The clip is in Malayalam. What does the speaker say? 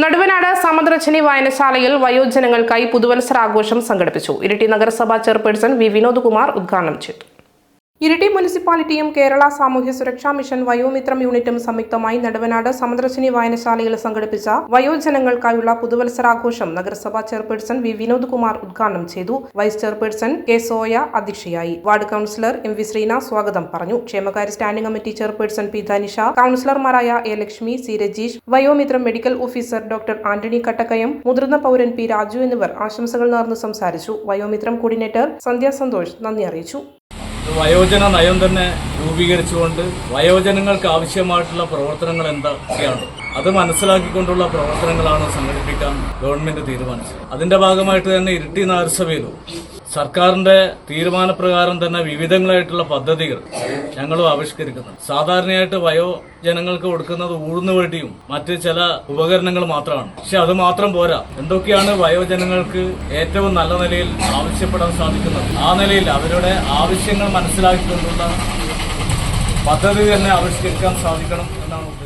നടുവനാട് സമദ്രച്ചനി വായനശാലയിൽ വയോജനങ്ങൾക്കായി പുതുവത്സരാഘോഷം സംഘടിപ്പിച്ചു. ഇരിട്ടി നഗരസഭാ ചെയർപേഴ്സൺ വി വിനോദ് കുമാർ ഉദ്ഘാടനം ചെയ്തു. ഇരിട്ടി മുനിസിപ്പാലിറ്റിയും കേരള സാമൂഹ്യ സുരക്ഷാ മിഷൻ വയോമിത്രം യൂണിറ്റും സംയുക്തമായി നടുവനാട് സമദ്രച്ചനി വായനശാലയിൽ സംഘടിപ്പിച്ച വയോജനങ്ങൾക്കായുള്ള പുതുവത്സരാഘോഷം നഗരസഭാ ചെയർപേഴ്സൺ വി വിനോദ് കുമാർ ഉദ്ഘാടനം ചെയ്തു. വൈസ് ചെയർപേഴ്സൺ കെ സോയ അധ്യക്ഷയായി. Ward councillor M V Sreena സ്വാഗതം പറഞ്ഞു. ക്ഷേമകാര്യ standing committee chairperson P Dhanisha, കൌൺസിലർമാരായ A Lakshmi, C Rajeesh, Vayomithram medical officer doctor Antony Kattakkayam, മുതിർന്ന പൗരൻ പി രാജു എന്നിവർ ആശംസകൾ നേർന്ന് സംസാരിച്ചു. വയോമിത്രം കോർഡിനേറ്റർ സന്ധ്യ സന്തോഷ് നന്ദി അറിയിച്ചു. വയോജന നയം തന്നെ രൂപീകരിച്ചുകൊണ്ട് വയോജനങ്ങൾക്ക് ആവശ്യമായിട്ടുള്ള പ്രവർത്തനങ്ങൾ എന്തൊക്കെയാണ് അത് മനസ്സിലാക്കിക്കൊണ്ടുള്ള പ്രവർത്തനങ്ങളാണ് സംഘടിപ്പിക്കാൻ ഗവൺമെന്റ് തീരുമാനിച്ചത്. അതിന്റെ ഭാഗമായിട്ട് തന്നെ ഇരിട്ടി നഗരസഭയിലും സർക്കാരിന്റെ തീരുമാനപ്രകാരം തന്നെ വിവിധങ്ങളായിട്ടുള്ള പദ്ധതികൾ ഞങ്ങളും ആവിഷ്കരിക്കുന്നു. സാധാരണയായിട്ട് വയോജനങ്ങൾക്ക് കൊടുക്കുന്നത് ഊഴ്ന്നുവെട്ടിയും മറ്റ് ചില ഉപകരണങ്ങൾ മാത്രമാണ്. പക്ഷെ അത് മാത്രം പോരാ. എന്തൊക്കെയാണ് വയോജനങ്ങൾക്ക് ഏറ്റവും നല്ല നിലയിൽ ആവശ്യപ്പെടാൻ സാധിക്കുന്നത്, ആ നിലയിൽ അവരുടെ ആവശ്യങ്ങൾ മനസ്സിലാക്കിക്കൊണ്ടുള്ള പദ്ധതി തന്നെ ആവിഷ്കരിക്കാൻ സാധിക്കണം എന്നാണ് ഉദ്ദേശിക്കുന്നത്.